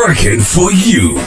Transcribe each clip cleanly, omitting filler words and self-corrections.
Working for you.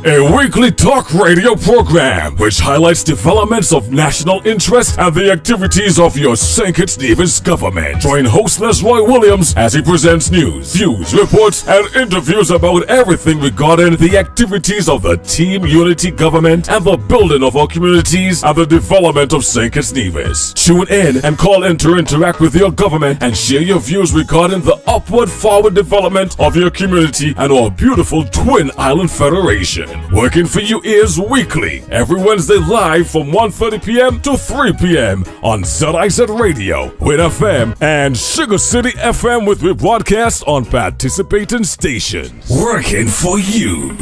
A weekly talk radio program which highlights developments of national interest and the activities of your St. Kitts Nevis government. Join host Roy Williams as he presents news, views, reports, and interviews about everything regarding the activities of the Team Unity government and the building of our communities and the development of St. Kitts Nevis. Tune in and call in to interact with your government and share your views regarding the upward forward development of your community and our beautiful Twin Island Federation. Working for You is weekly, every Wednesday live from 1:30 p.m. to 3 p.m. on ZIZ Radio, Win FM, and Sugar City FM with rebroadcast on participating stations. Working for You.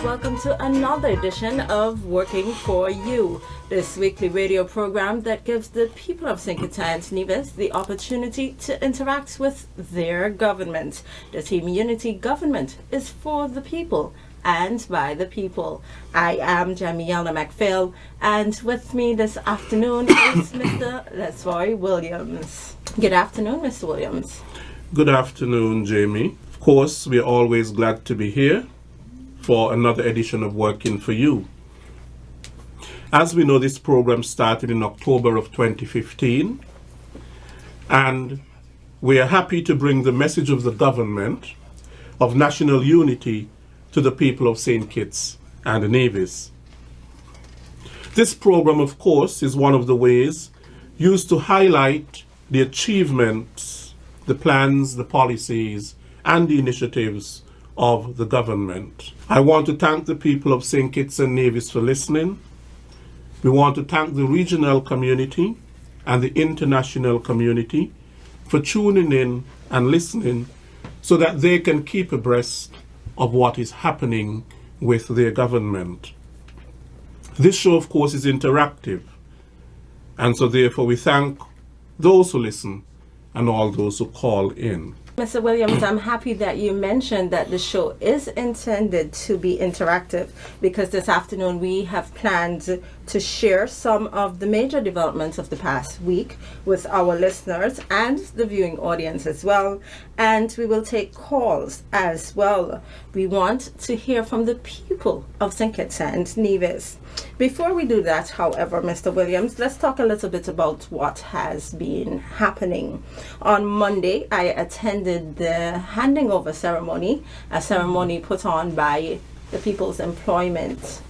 Welcome to another edition of Working for You, this weekly radio program that gives the people of St. Kitts and Nevis the opportunity to interact with their government. The Team Unity government is for the people and by the people. I am Jamiana McPhail, and with me this afternoon is Mr. Roy Williams. Good afternoon, Mr. Williams. Good afternoon, Jamie. Of course, we are always glad to be here for another edition of Working for You. As we know, this program started in October of 2015, and we are happy to bring the message of the government of national unity to the people of St. Kitts and Nevis. This program, of course, is one of the ways used to highlight the achievements, the plans, the policies, and the initiatives of the government. I want to thank the people of St. Kitts and Nevis for listening. We want to thank the regional community and the international community for tuning in and listening so that they can keep abreast of what is happening with their government. This show, of course, is interactive, and so therefore we thank those who listen and all those who call in. Mr. Williams, I'm happy that you mentioned that the show is intended to be interactive, because this afternoon we have planned to share some of the major developments of the past week with our listeners and the viewing audience as well. And we will take calls as well. We want to hear from the people of St. Kitts and Nevis. Before we do that, however, Mr. Williams, let's talk a little bit about what has been happening. On Monday, I attended the handing over ceremony, a ceremony put on by the People's Employment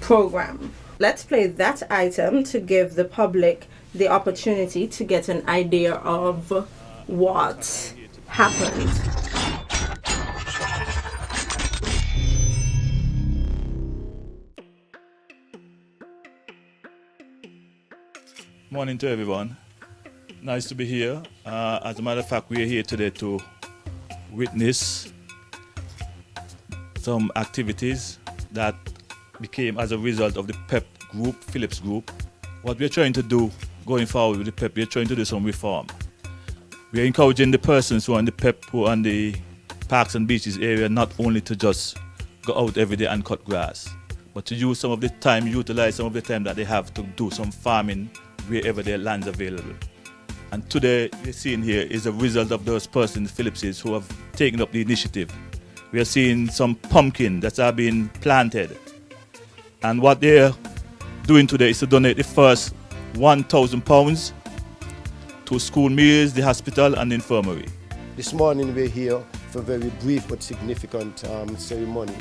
Program. Let's play that item to give the public the opportunity to get an idea of what happened. Morning to everyone. Nice to be here. As a matter of fact, we are here today to witness some activities that became as a result of the P.E.P group, Phillip's group. What we're trying to do going forward with the P.E.P, we're trying to do some reform. We're encouraging the persons who are in the P.E.P, who are on the parks and beaches area, not only to just go out every day and cut grass, but to use some of the time, utilize some of the time that they have to do some farming wherever their land's available. And today, we're seeing here is a result of those persons, Phillipses, who have taken up the initiative. We are seeing some pumpkin that are being planted. And what they're doing today is to donate the first £1,000 to school meals, the hospital, and the infirmary. This morning we're here for a very brief but significant ceremony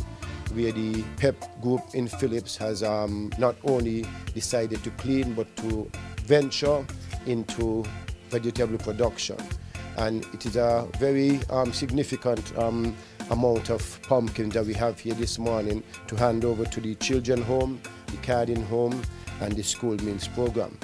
where the P.E.P group in Phillips has not only decided to clean but to venture into vegetable production. And it is a very significant amount of pumpkins that we have here this morning to hand over to the children home, the Cardin home, and the school meals program.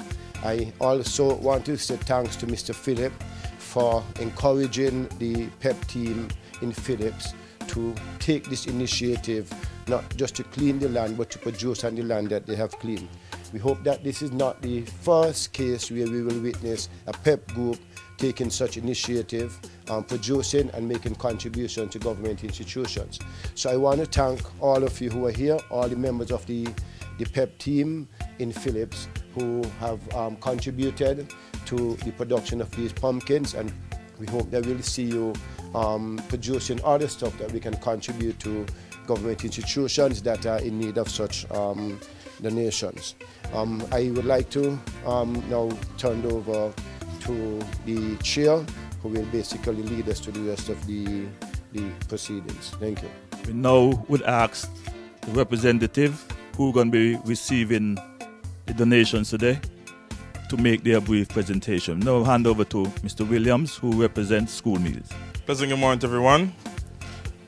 I also want to say thanks to Mr. Phillip for encouraging the P.E.P team in Phillips to take this initiative, not just to clean the land, but to produce on the land that they have cleaned. We hope that this is not the first case where we will witness a P.E.P group taking such initiative, producing and making contribution to government institutions. So I want to thank all of you who are here, all the members of the P.E.P team in Phillips who have contributed to the production of these pumpkins, and We hope that we'll see you producing other stuff that we can contribute to government institutions that are in need of such donations. I would like to now turn over to the chair, who will basically lead us to the rest of the proceedings. Thank you. We now would ask the representative who going to be receiving the donations today to make their brief presentation. Now hand over to Mr. Williams, who represents School Meals. Pleasant good morning to everyone.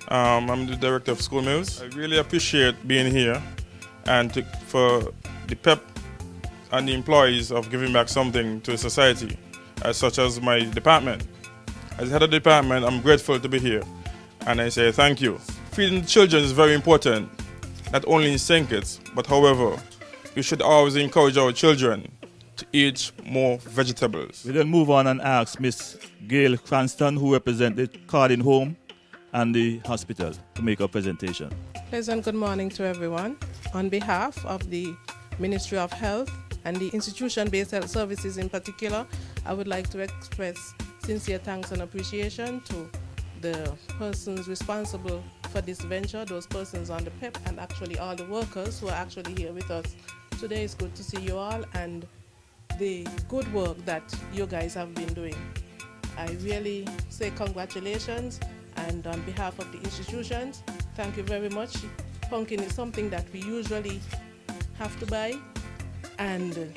I'm the director of School Mills. I really appreciate being here and for the PEP and the employees of giving back something to society, such as my department. As head of the department, I'm grateful to be here, and I say thank you. Feeding children is very important, not only in St. Kitts, but however, we should always encourage our children to eat more vegetables. We then move on and ask Miss Gail Cranston, who represents the Cardin Home and the hospital, to make a presentation. Pleasant good morning to everyone. On behalf of the Ministry of Health and the institution-based health services in particular, I would like to express sincere thanks and appreciation to the persons responsible for this venture, those persons on the PEP, and actually all the workers who are actually here with us. Today is good to see you all and the good work that you guys have been doing. I really say congratulations, and on behalf of the institutions, thank you very much. Pumpkin is something that we usually have to buy, and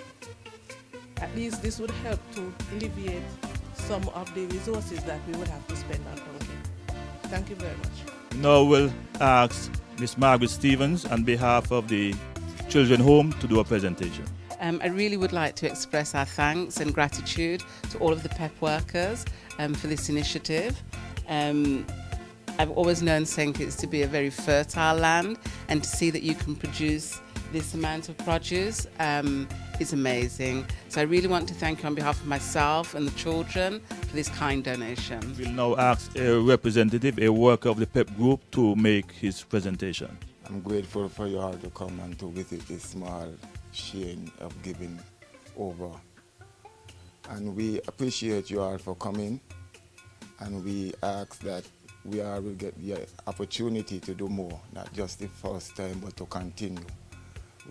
at least this would help to alleviate some of the resources that we would have to spend on pumpkin. Thank you very much. Now we'll ask Miss Margaret Stevens on behalf of the Children Home to do a presentation. I really would like to express our thanks and gratitude to all of the PEP workers for this initiative. I've always known St. Kitts to be a very fertile land, and to see that you can produce this amount of produce is amazing. So I really want to thank you on behalf of myself and the children for this kind donation. We'll now ask a representative, a worker of the PEP group, to make his presentation. I'm grateful for you all to come and to visit this small chain of giving over. And we appreciate you all for coming, and we ask that we all will get the opportunity to do more, not just the first time, but to continue.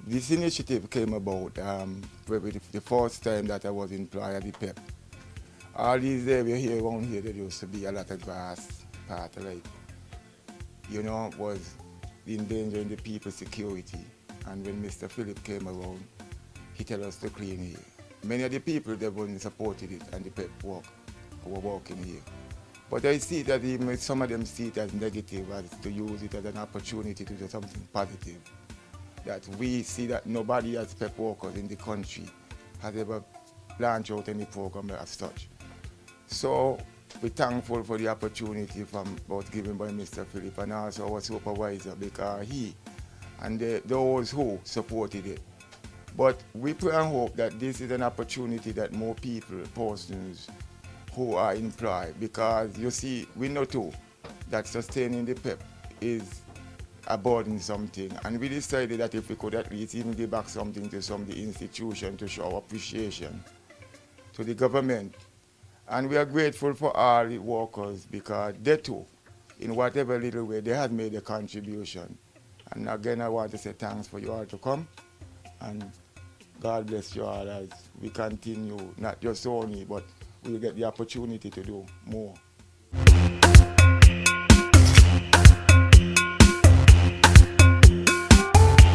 This initiative came about the first time that I was employed at the PEP. All these days we're here around here, there used to be a lot of grass, part like, was endangering the people's security. And when Mr. Phillip came around, he told us to clean here. Many of the people, they wouldn't supported it, and the PEP were walking here. But I see that even some of them see it as negative, as to use it as an opportunity to do something positive. That we see that nobody as PEP workers in the country has ever launched out any program as such. So we're thankful for the opportunity both given by Mr. Phillip and also our supervisor, because he and those who supported it. But we pray and hope that this is an opportunity that more people, persons who are employed, because you see, we know too that sustaining the PEP is a burden something, and we decided that if we could at least even give back something to some of the institutions to show our appreciation to the government. And we are grateful for all the workers, because they too, in whatever little way, they have made a contribution. And again, I want to say thanks for you all to come, and God bless you all as we continue, not just only, but we'll get the opportunity to do more.